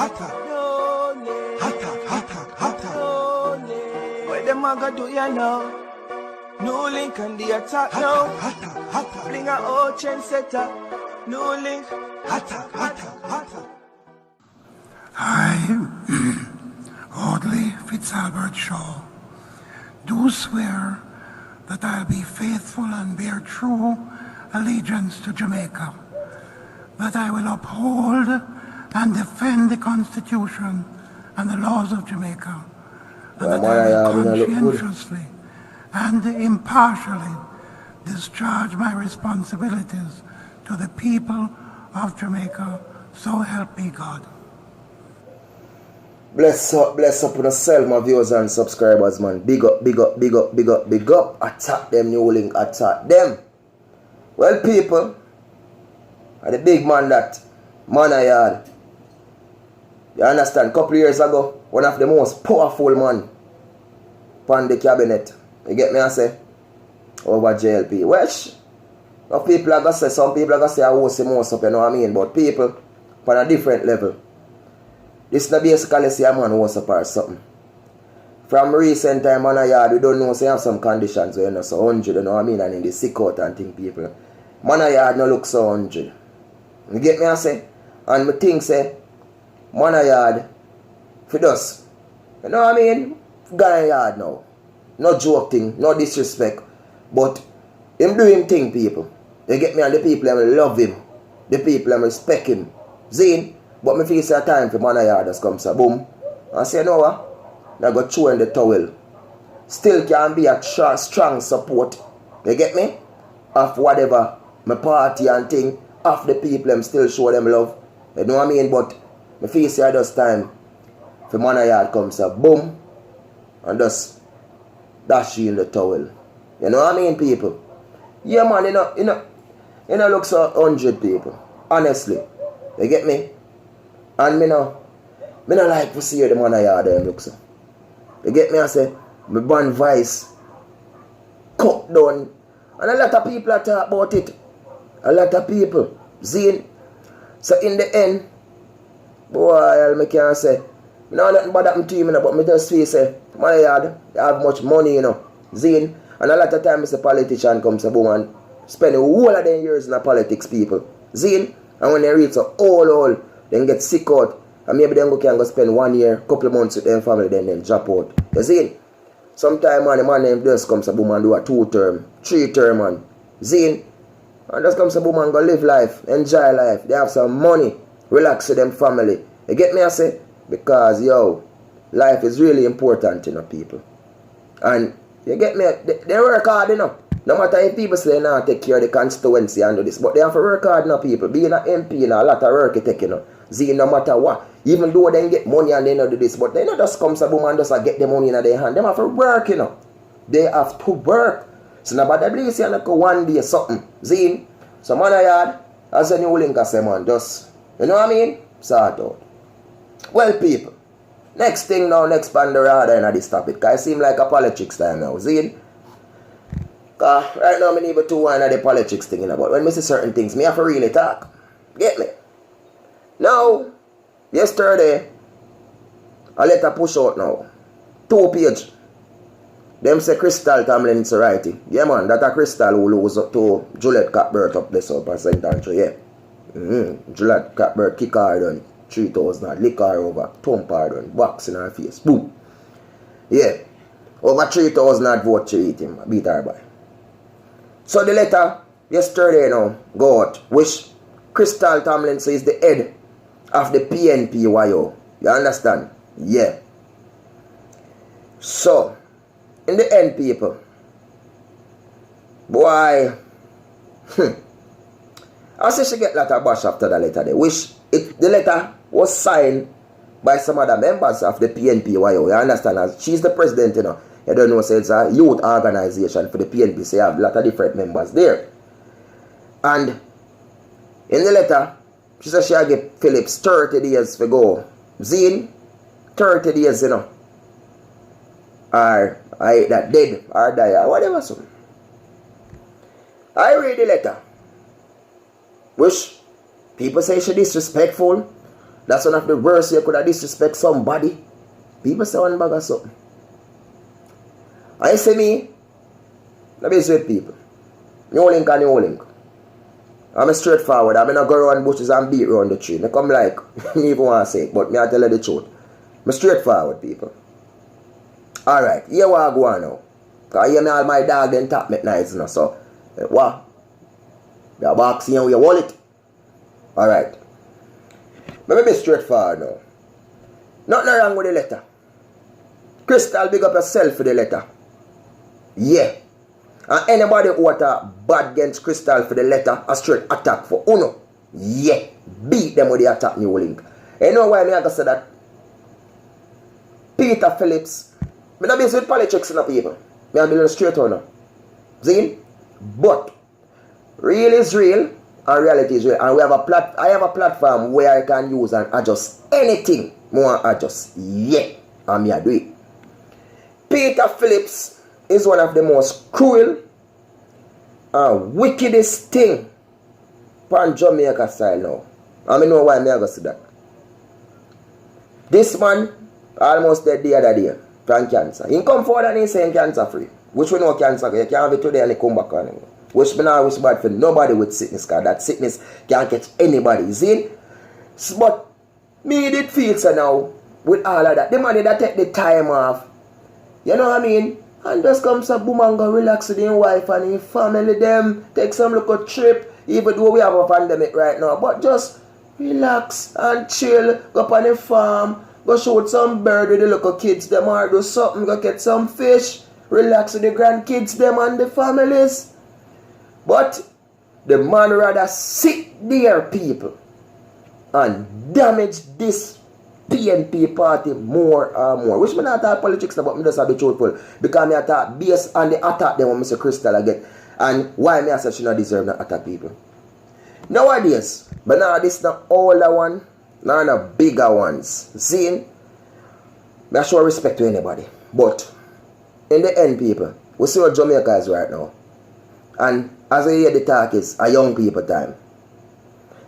hotter. Hotter, hotter, hotter. What them a go do ya now? NEWLINK and the attack now. Hotter, hotter. Bring a old trendsetter. NEWLINK. Hotter, hotter, hotter. I, Audley Fitzalbert Shaw, do swear that I'll be faithful and bear true allegiance to Jamaica, that I will uphold and defend the Constitution and the laws of Jamaica, and that I will conscientiously and impartially discharge my responsibilities to the people of Jamaica, so help me God. Bless up on yourself, my viewers and subscribers, man. Big up, big up, big up, big up, big up. Attack them, NEWLINK, attack them. Well, people, the big man that, Yaad. You understand, couple years ago, one of the most powerful man on the cabinet. You get me, I say? Over JLP. Well, no people are going to say, some people are going to say I was the most up, you know what I mean? But people, on a different level. This is basically say a man was up or something. From recent time on Yaad, we don't know, so you have some conditions where you know, so 100, you know what I mean? And in the sick out and thing, people. Man Yaad no look so 100. You get me, I say? And me think, say, man Yaad, for this. You know what I mean? Guy Yaad now. No joke thing, no disrespect. But him do him thing, people. You get me, and the people them love him. The people them respect him. Zine? But me feel it's a time for man Yaad just come so boom. I say, you know what? I go throw in the towel. Still can be a strong support. You get me? Of whatever my party and thing. Of the people them still show them love. You know what I mean? But me feel it's just time for man Yaad come so boom. And just dash you in the towel. You know what I mean, people? Yeah, man, you know look so 100 people. Honestly. You get me? And me no like to see the man Yaad them look so. You get me, I say, my band voice cut down. And a lot of people are talk about it. A lot of people. Zine. So in the end, boy, I can't say, no nothing bad happen to you, but me just feel say, man Yaad, they have much money, you know. Zine. And a lot of times the politician comes to boom and spend a whole of their years in the politics, people. Zine. And when they reach so old, then get sick out. And maybe they can go spend 1 year, couple of months with their family, then drop out. You see? Sometimes man, the man them just comes to boom and do a 2-term, 3-term, man. See? And just comes to boom and go live life, enjoy life. They have some money, relax with them family. You get me, I say? Because, yo, life is really important, you know, people. And, you get me? They work hard, you know. No matter if people say they not take care of the constituency and do this, but they have to work hard now, people. Being an MP, you know, a lot of work you take, you know. See, no matter what. Even though they get money and they don't do this, but they not just come to boom and just get the money in their hand. They have to work, you know. They have to work. So nobody believes you like one day something. See? So man Yaad, as a NEWLINK I say, man, just, you know what I mean? Sort out. Well, people, next thing now, next pan the radar in this topic. Because it seems like a politics time now. See? Because right now, I need to one of the politics thing, you know, but when I see certain things, I have to really talk. Get me? Now, yesterday, I let her push out now. 2 page. Them say Krystal Tomlinson writing. Yeah, man, that a Krystal who lose up to Juliet Catbird up this up at St. Andrew, yeah. Juliet Catbird kick her down. 3,000, lick her over, thump her down, box in her face. Boom. Yeah. Over 3,000 vote she beat her by. So the letter yesterday now go out, which Krystal Tomlinson is the head of the PNPYO. You understand? Yeah. So, in the end, people, boy, I say she get a lot of bash after the letter there, which the letter was signed by some other members of the PNPYO. You understand? As she's the president, you know. You don't know, so it's a youth organization for the PNP, so you have a lot of different members there. And in the letter, she said she'll give Phillips 30 days to go. Zine, 30 days, you know. Or I that dead or die or whatever. So I read the letter, which people say she disrespectful. That's one of the worst you could have disrespect somebody. People say one bag of something. I say me, let me say with people. NEWLINK and NEWLINK. I'm straightforward. I'm not go around bushes and beat around the tree. I come like, me even want to say it, but me I tell you the truth. I'm straightforward, people. Alright, here what I go on now. Because here me all my dog then tap me nights, you know, so, what? You're boxing and your wallet. Alright. Let me be straightforward now. Nothing wrong with the letter. Krystal, big up yourself for the letter. Yeah. And anybody who want a bad against Krystal for the letter, a straight attack for Uno. Yeah. Beat them with the attack NEWLINK. You know why me I say that? Peter Phillips. Me not based with politics in the people. Me I'm building straight on now. See? But real is real and reality is real. And we have I have a platform where I can use and adjust anything more adjust. Yeah. And me I do it. Peter Phillips is one of the most cruel and wickedest thing from Jamaica style now. And I know why me I go see that. This man almost dead the other day from cancer. He come forward and he saying cancer free. Which we know cancer, you can't have it today and he come back on him. Which me now wish bad for nobody with sickness, because that sickness can't catch anybody, you see? But me did feel so now with all of that. The money that take the time off. You know what I mean? And just come some boom and go relax with his wife and his family them. Take some little trip, even though we have a pandemic right now. But just relax and chill. Go up on the farm. Go shoot some bird with the little kids them or do something. Go get some fish. Relax with the grandkids them and the families. But the man rather sit there, people, and damage this PNP party more and more. Which me not talk politics now, but me just have to be truthful. Because me attack based on the attack them when Mr. Krystal again. And why me I say she not deserve to attack people. Nowadays, but now this not older one, now the bigger ones. See? I show respect to anybody. But in the end, people, we see what Jamaica is right now. And as I hear the talk is a young people time.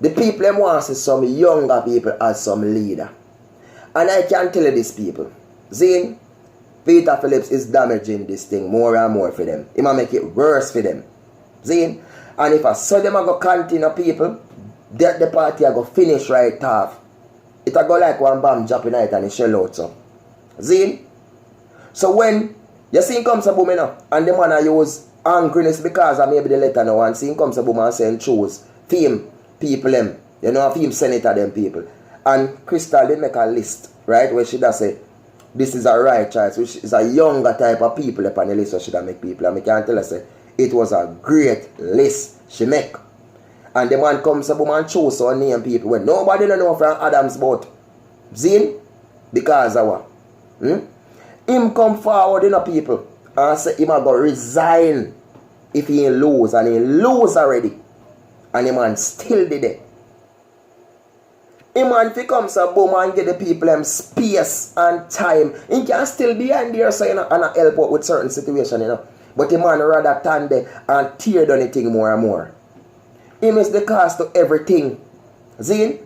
The people them want to see some younger people as some leader. And I can tell you this, people. Zane, Peter Phillips is damaging this thing more and more for them. He might make it worse for them. Zane, and if I saw them I go continue, people, the party I go finish right off. It I go like one bomb dropping night and it shell out so. Zane, so when you see him comes a boom now, and the man I use angriness because I maybe the letter now and see him comes a boom and saying choose theme people them. You know, theme senator them people. And Krystal did make a list, right, where she does say, this is a right choice, which is a younger type of people upon the list where she does make people. And I can tell her, say, it was a great list she make. And the man comes up and choose some name people when nobody don't know from Adams but Zin, because of what? Him come forward in the people and say him a go resign if he lose, and he lose already. And the man still did it. Man, if he comes a boom and get the people them space and time, he can still be in there so you know, and help out with certain situation, you know. But the man rather stand there and tear down the thing more and more. Him is the cause to everything. See?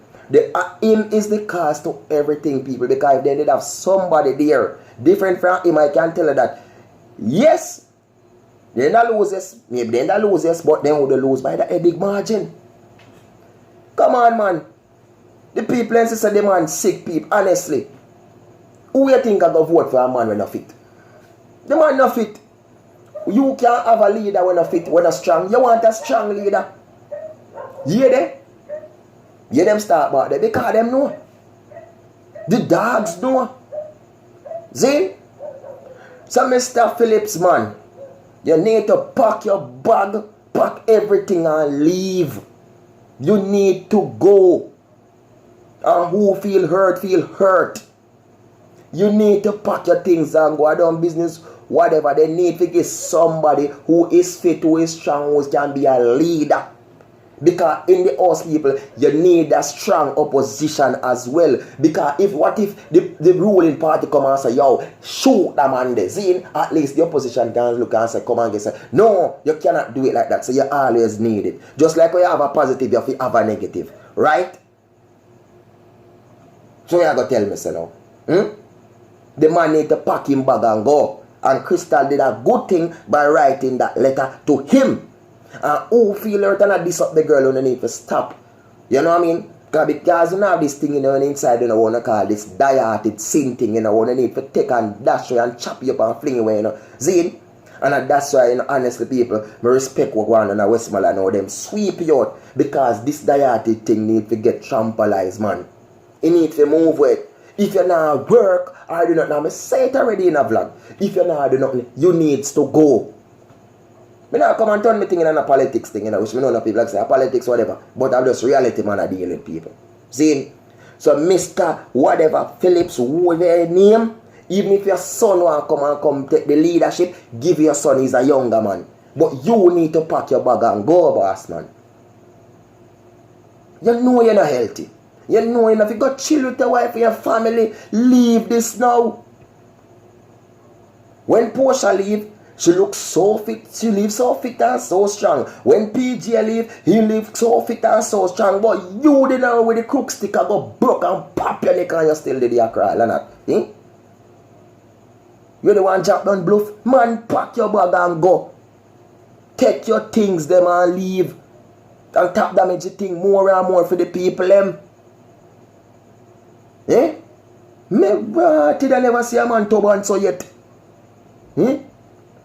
Him is the cause to everything, people. Because if they did have somebody there different from him, I can tell you that yes, they don't lose this, maybe they don't lose this, but they would lose by a big margin. Come on, man. The people and say the man sick people, honestly. Who you think I go vote for a man when not fit? The man not fit. You can't have a leader when not fit, when not strong. You want a strong leader. You hear them? You hear them start about that because them know. The dogs know. See? So Mr. Phillips, man, you need to pack your bag, pack everything and leave. You need to go. And who feel hurt, feel hurt. You need to pack your things and go down business, whatever. They need to get somebody who is fit, who is strong, who can be a leader. Because in the house, people, you need a strong opposition as well. Because what if the ruling party come and say, yo, shoot that man there. See, at least the opposition can look and say, come and say, no, you cannot do it like that. So you always need it. Just like when you have a positive, you have to have a negative. Right? So you gotta tell me so now. The man need to pack him bag and go. And Krystal did a good thing by writing that letter to him. And who feel hurt and this up the girl who need to stop. You know what I mean? Because you know this thing inside, you know, want to call this die-hearted sin thing, you know, want to need to take and dash you and chop you up and fling away, you know. See? And that's why, you know, honestly, people, I respect what going on in Westmoreland now, them sweep you out. Because this die-hearted thing need to get trampolized, man. It need to move with. If you not work, or do not know, I say it already in a vlog. If you not do nothing, you needs to go. I not come and turn me thing in a politics thing, you know, which we know no people like say politics, whatever. But I'm just reality man I deal with people. See? So Mr. whatever Phillips, whatever name, even if your son want to come take the leadership, give your son, he's a younger man. But you need to pack your bag and go, boss man. You know you're not healthy. You know if you go chill with your wife and your family, leave this now. When Portia leave, she looks so fit, she lives so fit and so strong. When PJ leave, he lives so fit and so strong. But you didn't know with the crook stick I go broke and pop your neck and you still did your crawl and that. Eh? You the one jump down bluff? Man, pack your bag and go. Take your things them and leave. And tap damage the thing more and more for the people them. Eh? Me did I never see a man turban so yet. Eh?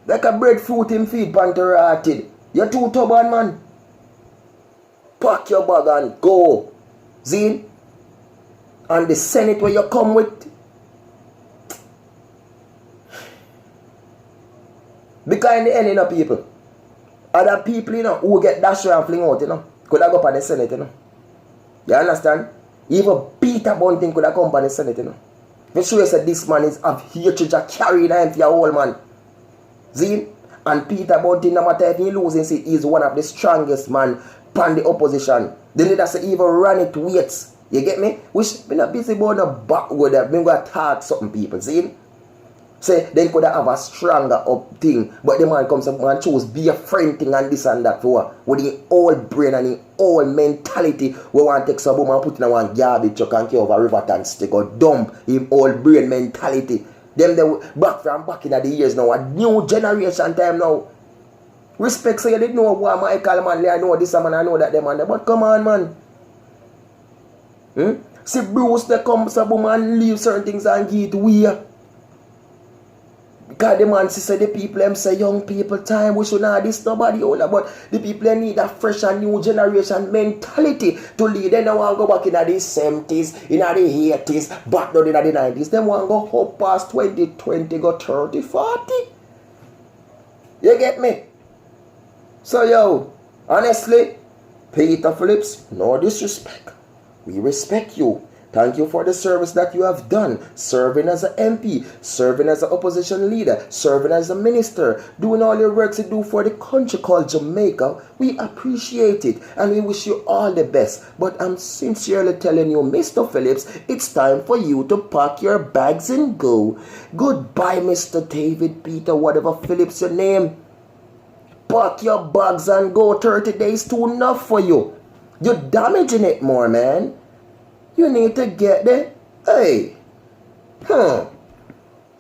Like a breadfruit him feed panther rotted. You're too turban man. Pack your bag and go. See? And the Senate where you come with. Because in the end, you know, people. Other people, you know, who get dashed and fling out, you know. Could have go up the Senate, you know. You understand? Even Peter Bunting could have come by the Senate, you know. For sure said this man is of hatred to carry him for your whole man. See? And Peter Bunting, no matter if he losing, see, he's one of the strongest man pan the opposition. They need to say even run it weights. You get me? Which me not busy about no backward that me gonna talk something people, see? Say they could have a stronger up thing, but the man comes up and choose be a friend thing and this and that for with the old brain and the old mentality we want to take some woman and put in one garbage truck and carry over river and stick or dump him old brain mentality. Them they back in the years now, a new generation time now. Respect so you didn't know what Michael man, I know this man, I know that them man, but come on man. See Bruce they come some woman leave certain things and give it weird. Because the man say the people them say young people time we should not this nobody older, but the people need a fresh and new generation mentality to lead. They don't want to go back in the 70s, in the 80s, back down in the 90s. They want to go up past 2020, go 30, 40. You get me? So yo, honestly, Peter Phillips, no disrespect. We respect you. Thank you for the service that you have done, serving as an MP, serving as an opposition leader, serving as a minister, doing all your work to do for the country called Jamaica. We appreciate it and we wish you all the best. But I'm sincerely telling you, Mr. Phillips, it's time for you to pack your bags and go. Goodbye, Mr. David, Peter, whatever Phillips your name. Pack your bags and go. 30 days too enough for you. You're damaging it more, man. You need to get there. Hey. So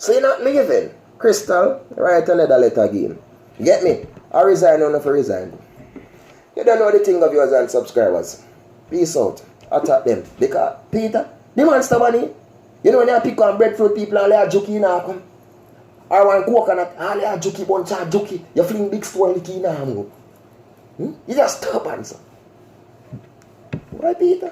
you're not leaving. Krystal, write another letter again. Get me? I resign or not for resign. You don't know the thing of yours and subscribers. Peace out. Attack them. Because Peter, the man stubborn. You know when you pick on breadfruit people and they are jokey now come. Or one coconut, all they are jokey bunch of jokey. You fling big stone licky now. You just stubborn, sir. Why Peter?